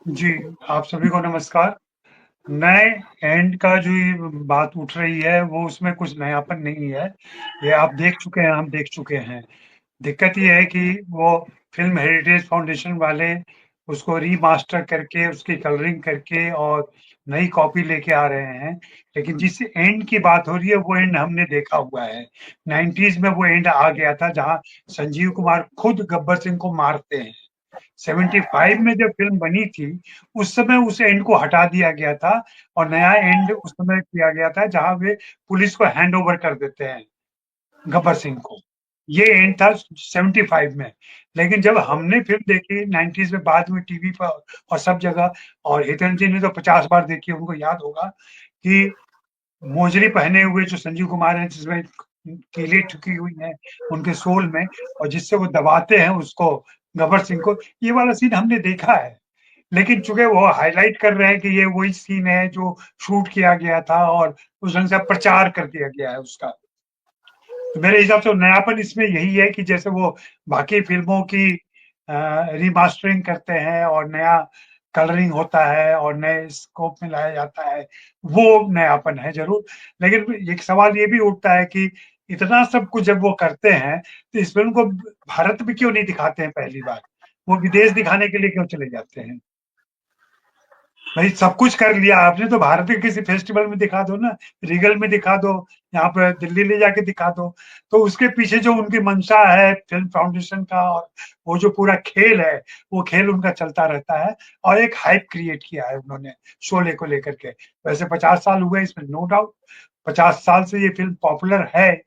जी, आप सभी को नमस्कार। नए एंड का जो ये बात उठ रही है, वो उसमें कुछ नयापन नहीं है। ये आप देख चुके हैं, हम देख चुके हैं। दिक्कत ये है कि वो फ़िल्म हेरिटेज फाउंडेशन वाले उसको रीमास्टर करके, उसकी कलरिंग करके और नई कॉपी लेके आ रहे हैं। लेकिन जिस एंड की बात हो रही है, वो एंड हमने देखा हुआ है। 90s में वो एंड आ गया था, जहाँ संजीव कुमार खुद गब्बर सिंह को मारते हैं। 75 में जब फ़िल्म बनी थी, उस समय उस एंड को हटा दिया गया था और नया एंड उस समय किया गया था, जहाँ वे पुलिस को हैंड ओवर कर देते हैं, गब्बर सिंह को। ये एंड था 75 में। लेकिन जब हमने फ़िल्म देखी 90s में, बाद में टीवी पर और सब जगह, और हितेंद्र जी ने तो 50 बार देखी है, उनको याद होगा कि मोजरी पहने हुए जो संजीव कुमार हैं, जिसमें कीलें ठुकी हुई हैं उनके सोल में, और जिससे वो दबाते हैं उसको, गब्बर सिंह को, ये वाला सीन हमने देखा है। लेकिन चूंकि वो हाईलाइट कर रहे हैं कि ये वही सीन है जो शूट किया गया था और उस ढंग से प्रचार कर दिया गया है उसका। तो मेरे हिसाब से नयापन इसमें यही है कि जैसे वो बाकी फिल्मों की रिमास्टरिंग करते हैं और नया कलरिंग होता है और नए स्कोप में लाया जाता है, वो नयापन है जरूर। लेकिन एक सवाल ये भी उठता है कि इतना सब कुछ जब वो करते हैं, तो इस फिल्म को भारत में क्यों नहीं दिखाते हैं पहली बार? वो विदेश दिखाने के लिए क्यों चले जाते हैं? भाई सब कुछ कर लिया आपने, तो भारत के किसी फेस्टिवल में दिखा दो ना, रीगल में दिखा दो, यहाँ पर दिल्ली ले जाके दिखा दो। तो उसके पीछे जो उनकी मंशा है फिल्म फाउंडेशन का, और वो जो पूरा खेल है, वो खेल उनका चलता रहता है। और एक हाइप क्रिएट किया है उन्होंने शोले को लेकर के। वैसे 50 साल हुए इसमें, नो डाउट। 50 साल से ये फिल्म पॉपुलर है।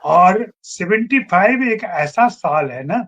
और 75 एक ऐसा साल है ना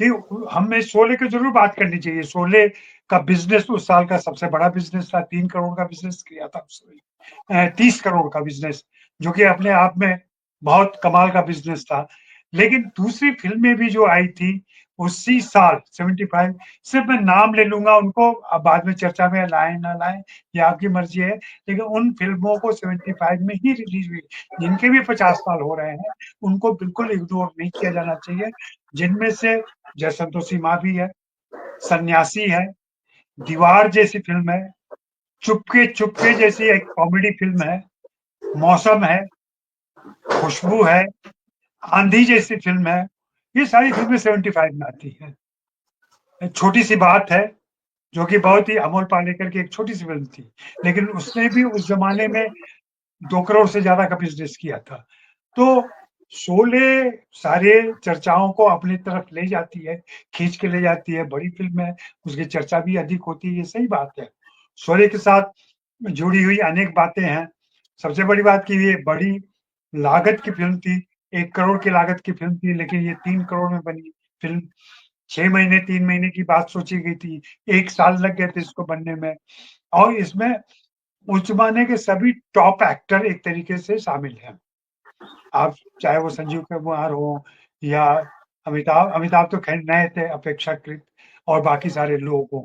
कि हमें शोले की जरूर बात करनी चाहिए। शोले का बिजनेस उस साल का सबसे बड़ा बिजनेस था, 3 करोड़ का बिजनेस किया था उसने, 30 करोड़ का बिजनेस, जो कि अपने आप में बहुत कमाल का बिजनेस था। लेकिन दूसरी फिल्में भी जो आई थी उसी साल 75, सिर्फ मैं नाम ले लूंगा उनको, अब बाद में चर्चा में लाए ना लाए ये आपकी मर्जी है। लेकिन उन फिल्मों को 75 में ही रिलीज हुई, जिनके भी 50 साल हो रहे हैं, उनको बिल्कुल इग्नोर नहीं किया जाना चाहिए। जिनमें से जय संतोषी माँ भी है, सन्यासी है, दीवार जैसी फिल्म है, चुपके चुपके जैसी एक कॉमेडी फिल्म है, मौसम है, खुशबू है, आंधी जैसी फिल्म है। ये सारी फिल्में 75 में आती हैं। छोटी सी बात है, जो कि बहुत ही अमोल पालेकर की एक छोटी सी फिल्म थी, लेकिन उसने भी उस जमाने में 2 करोड़ से ज्यादा का बिजनेस किया था। तो शोले सारे चर्चाओं को अपनी तरफ ले जाती है, खींच के ले जाती है। बड़ी फिल्म है, उसकी चर्चा भी अधिक होती है, ये सही बात है। शोले के साथ जुड़ी हुई अनेक बातें हैं। सबसे बड़ी बात की ये बड़ी लागत की फिल्म थी, 1 करोड़ की लागत की फिल्म थी, लेकिन ये 3 करोड़ में बनी फिल्म। 6 महीने, 3 महीने की बात सोची गई थी, 1 साल लग गए थे इसको बनने में। और इसमें उस जमाने के सभी टॉप एक्टर एक तरीके से शामिल हैं। आप चाहे वो संजीव कुमार हो या अमिताभ अमिताभ तो खैर नए थे अपेक्षाकृत, और बाकी सारे लोग हों।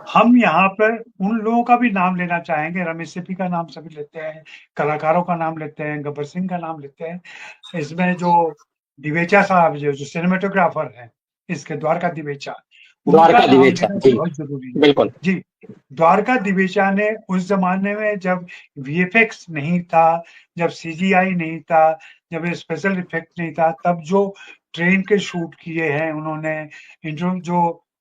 हम यहाँ पर उन लोगों का भी नाम लेना चाहेंगे, रमेश सिप्पी का नाम सभी लेते हैं, कलाकारों का नाम लेते हैं, गब्बर सिंह का नाम लेते हैं। इसमें जो दिवेचा साहब जो सिनेमेटोग्राफर हैं, इसके द्वारका दिवेचा, उनका द्वारका नाम दिवेचा लेना जी। बहुत जरूरी है। बिल्कुल। जी, द्वारका दिवेचा ने उस जमाने में, जब वीएफएक्स नहीं था, जब सीजीआई नहीं था, जब स्पेशल इफेक्ट नहीं था, तब जो ट्रेन के शूट किए हैं उन्होंने,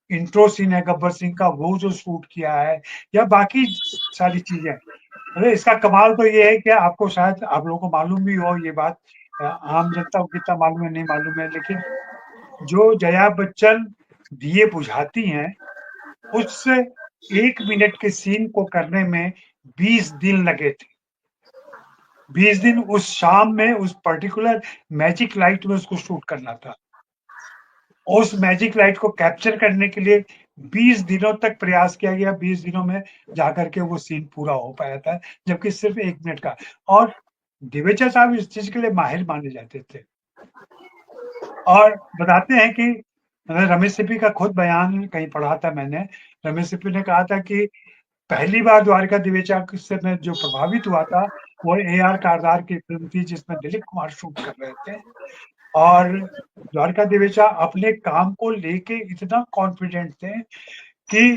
इंट्रो सीन है गब्बर सिंह का, वो जो शूट किया है, या बाकी सारी चीजें। अरे इसका कमाल तो ये है कि आपको, शायद आप लोगों को मालूम भी हो ये बात, आम जनता को कितना मालूम है नहीं मालूम है, लेकिन जो जया बच्चन दिए बुझाती हैं, उस 1 मिनट के सीन को करने में 20 दिन लगे थे। 20 दिन उस शाम में, उस पर्टिकुलर मैजिक लाइट में उसको शूट करना था। उस मैजिक लाइट को कैप्चर करने के लिए 20 दिनों तक प्रयास किया गया। 20 दिनों में जाकर के वो सीन पूरा हो पाया था, जबकि सिर्फ 1 मिनट का। और दिवेचा साहब इस चीज के लिए माहिर माने जाते थे। और बताते हैं कि मैंने रमेश सिप्पी का खुद बयान कहीं पढ़ा था मैंने। रमेश सिप्पी ने कहा था कि पहली बार द्वारका दिवेचा से मैं जो प्रभावित हुआ था, वो AR कारदार की फिल्म थी, जिसमें दिलीप कुमार शूट कर रहे थे। और द्वारका दिवेचा अपने काम को लेके इतना कॉन्फिडेंट थे कि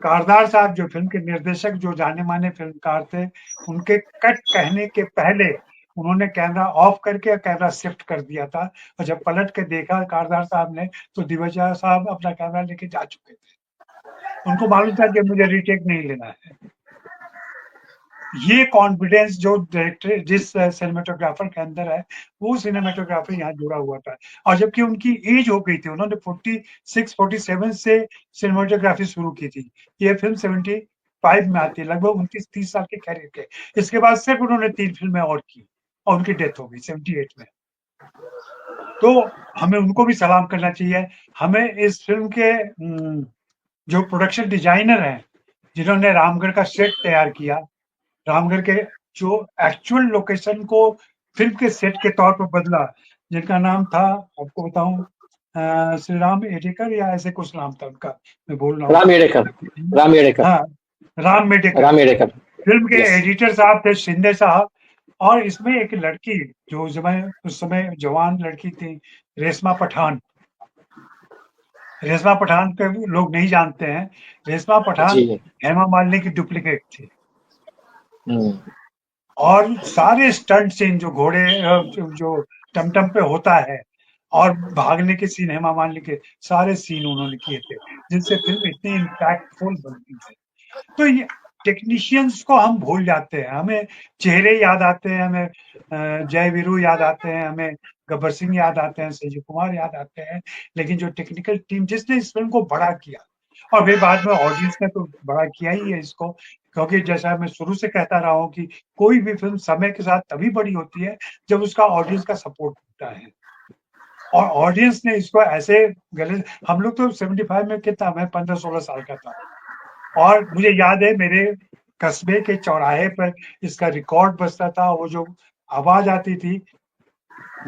कारदार साहब जो फिल्म के निर्देशक, जो जाने माने फिल्मकार थे, उनके कट कहने के पहले उन्होंने कैमरा ऑफ करके कैमरा शिफ्ट कर दिया था, और जब पलट के देखा कारदार साहब ने तो दिवजा साहब अपना कैमरा लेके जा चुके थे। उनको मालूम था कि मुझे रीटेक नहीं लेना है। ये कॉन्फिडेंस जो डायरेक्टर, जिस सिनेमेटोग्राफर के अंदर है, वो सिनेमेटोग्राफर यहाँ जुड़ा हुआ था। और जबकि उनकी एज हो गई थी, उन्होंने 46 47 से सिनेमेटोग्राफी शुरू की थी। ये फिल्म 75 में आती है, लगभग 29-30 साल के कैरियर के। इसके बाद सिर्फ उन्होंने 3 फिल्में और की और उनकी डेथ हो गई 78 में। तो हमें उनको भी सलाम करना चाहिए। हमें इस फिल्म के जो प्रोडक्शन डिजाइनर हैं, जिन्होंने रामगढ़ का सेट तैयार किया, रामगढ़ के जो एक्चुअल लोकेशन को फिल्म के सेट के तौर पर बदला, जिनका नाम था, आपको बताऊं, श्री राम एडेकर या ऐसे कुछ नाम था उनका, मैं बोल रहा हूँ। राम येडेकर, राम येडेकर, हाँ, राम मेडेकर। राम येडेकर। फिल्म के यस। एडिटर साहब थे शिंदे साहब। और इसमें एक लड़की जो उस समय जवान लड़की थी, रेशमा पठान। रेशमा पठान के लोग नहीं जानते हैं, रेशमा पठान जी। हेमा मालिनी की डुप्लीकेट थी। हम्म। और सारे स्टंट सीन जो घोड़े जो टमटम पे होता है और भागने के सीन, हेमा मालिनी के सारे सीन उन्होंने किए थे, जिनसे फिल्म इतनी इम्पैक्टफुल बनती है। तो ये टेक्नीशियंस को हम भूल जाते हैं, हमें चेहरे याद आते हैं, हमें जय वीरू याद आते हैं, हमें गब्बर सिंह याद आते हैं, संजीव कुमार याद आते हैं, लेकिन जो टेक्निकल टीम जिसने इस फिल्म को बड़ा किया, और फिर बाद में ऑडियंस ने तो बड़ा किया ही है इसको, क्योंकि जैसा मैं शुरू से कहता रहा हूँ कि कोई भी फिल्म समय के साथ तभी बड़ी होती है जब उसका ऑडियंस का सपोर्ट होता है। और ऑडियंस ने इसको ऐसे गलत, हम लोग तो 75 में कितना, मैं 15-16 साल का था, और मुझे याद है मेरे कस्बे के चौराहे पर इसका रिकॉर्ड बजता था। वो जो आवाज आती थी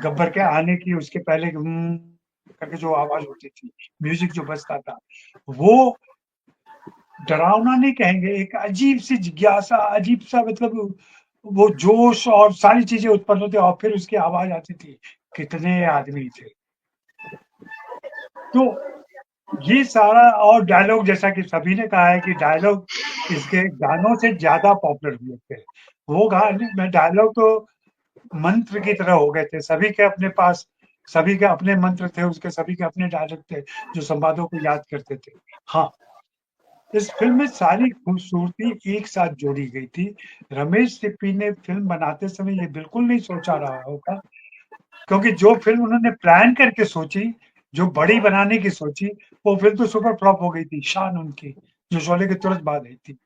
गब्बर के आने की, उसके पहले करके जो आवाज होती थी, म्यूजिक जो बजता था, वो डरावना नहीं कहेंगे, एक अजीब सी जिज्ञासा, अजीब सा, मतलब वो जोश और सारी चीजें उत्पन्न होती, और फिर उसकी आवाज आती थी, कितने आदमी थे। तो ये सारा, और डायलॉग, जैसा कि सभी ने कहा है कि डायलॉग इसके गानों से ज्यादा पॉपुलर हुए थे। वो गाने में डायलॉग तो मंत्र की तरह हो गए थे, सभी के अपने पास, सभी के अपने मंत्र थे, उसके सभी के अपने डायलॉग थे जो संवादों को याद करते थे। हाँ, इस फिल्म में सारी खूबसूरती एक साथ जोड़ी गई थी। रमेश सिप्पी ने फिल्म बनाते समय ये बिल्कुल नहीं सोचा रहा होगा, क्योंकि जो फिल्म उन्होंने प्लान करके सोची, जो बड़ी बनाने की सोची, वो फिल्म तो सुपर फ्लॉप हो गई थी, शान उनकी, जो शोले के तुरंत बाद आई थी।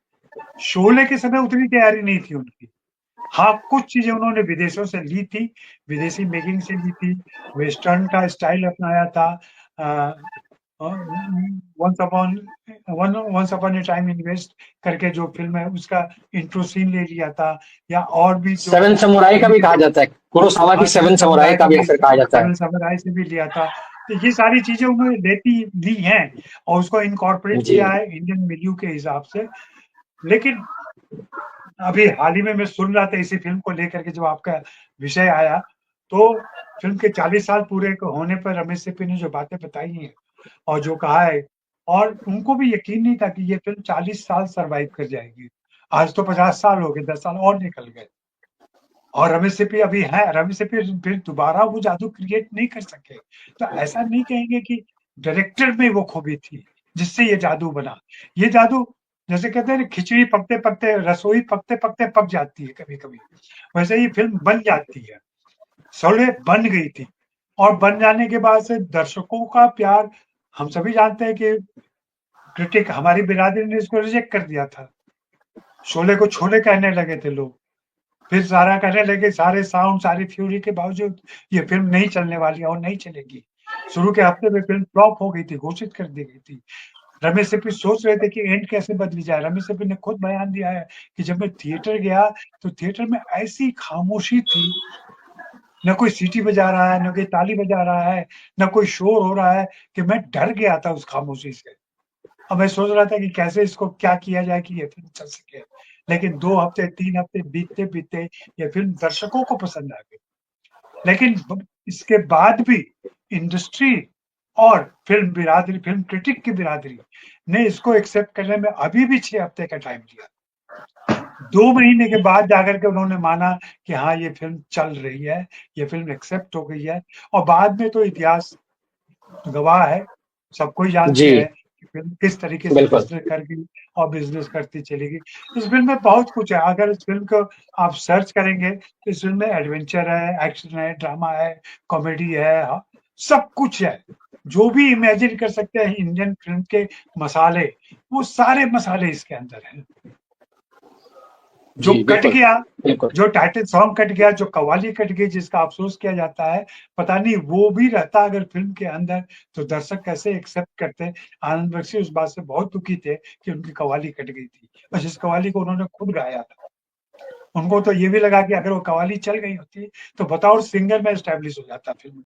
शोले के समय उतनी तैयारी नहीं थी उनकी। हाँ, कुछ चीजें उन्होंने विदेशों से ली थी, विदेशी मेकिंग से ली थी, वेस्टर्न का स्टाइल अपनाया था, once upon a time in west करके जो फिल्म है उसका इंट्रो सीन ले लिया था, या और भी जो सेवन समुराई का भी कहा जाता है, कुरोसावा की सेवन समुराई का भी असर कहा जाता है। सेवन समुराई से भी लिया था। तो ये सारी चीजें उन्होंने लेती ली हैं, और उसको इनकॉर्पोरेट जी। किया है इंडियन मिलियू के हिसाब से। लेकिन अभी हाल ही में मैं सुन रहा था इसी फिल्म को लेकर के, जब आपका विषय आया, तो फिल्म के 40 साल पूरे होने पर रमेश सिप्पी ने जो बातें बताई हैं और जो कहा है, और उनको भी यकीन नहीं था कि ये फिल्म 40 साल सरवाइव कर जाएगी। आज तो 50 साल हो गए, 10 साल और निकल गए, और रमेश सिप्पी अभी है। रमेश सिप्पी फिर दोबारा वो जादू क्रिएट नहीं कर सके, तो ऐसा नहीं कहेंगे कि डायरेक्टर में वो खूबी थी जिससे ये जादू बना। ये जादू, जैसे कहते हैं ना, खिचड़ी पकते पकते, रसोई पकते पकते पक जाती है कभी कभी, वैसे ही फिल्म बन जाती है। शोले बन गई थी, और बन जाने के बाद से दर्शकों का प्यार, हम सभी जानते हैं कि क्रिटिक, हमारी बिरादरी ने इसको रिजेक्ट कर दिया था। शोले को छोले कहने लगे थे लोग, फिर सारा कहने लगे, सारे साउंड, सारी थ्योरी के बावजूद ये फिल्म नहीं चलने वाली और नहीं चलेगी। शुरू के हफ्ते में फिल्म फ्लॉप हो गई थी, घोषित कर दी गई थी। रमेश सिप्पी सोच रहे थे कि एंड कैसे बदली जाए। रमेश सिप्पी ने खुद बयान दिया है कि जब मैं थिएटर गया तो थिएटर में ऐसी खामोशी थी, न कोई सीटी बजा रहा है, न कोई ताली बजा रहा है, न कोई शोर हो रहा है, कि मैं डर गया था उस खामोशी से। अब मैं सोच रहा था कि कैसे इसको क्या किया जाए कि ये फिल्म चल सके। लेकिन 2 हफ्ते, 3 हफ्ते बीतते-बीतते ये फिल्म दर्शकों को पसंद आ गई। लेकिन इसके बाद भी इंडस्ट्री और फिल्म बिरादरी, फिल्म क्रिटिक की बिरादरी ने इसको एक्सेप्ट करने में अभी भी 6 हफ्ते का टाइम लिया। 2 महीने के बाद जाकर के उन्होंने माना कि हाँ, ये फ़िल्म चल रही है, ये फ़िल्म एक्सेप्ट हो गई है, और बाद में तो इतिहास गवाह है, सब कोई जानते जी, हैं कि फ़िल्म किस तरीके से बिल्कुल। बिज़नेस कर गई और बिज़नेस करती चली गई। इस फ़िल्म में बहुत कुछ है, अगर इस फ़िल्म को आप सर्च करेंगे, तो इस फ़िल्म में एडवेंचर है, एक्शन है, ड्रामा है, कॉमेडी है, सब कुछ है। जो भी इमेजिन कर सकते हैं इंडियन फ़िल्म के मसाले, वो सारे मसाले इसके अंदर हैं। जो जी, कट बिल्कुल, गया, बिल्कुल। जो टाइटल सॉन्ग कट गया, जो कव्वाली कट गई, जिसका अफ़सोस किया जाता है, पता नहीं वो भी रहता अगर फ़िल्म के अंदर, तो दर्शक कैसे एक्सेप्ट करते। आनंद बख्शी उस बात से बहुत दुखी थे कि उनकी कव्वाली कट गई थी, और जिस कव्वाली को उन्होंने खुद गाया था। उनको तो ये भी लगा कि अगर वो कव्वाली चल गई होती, तो बतौर सिंगर मैं एस्टेब्लिश हो जाता फ़िल्म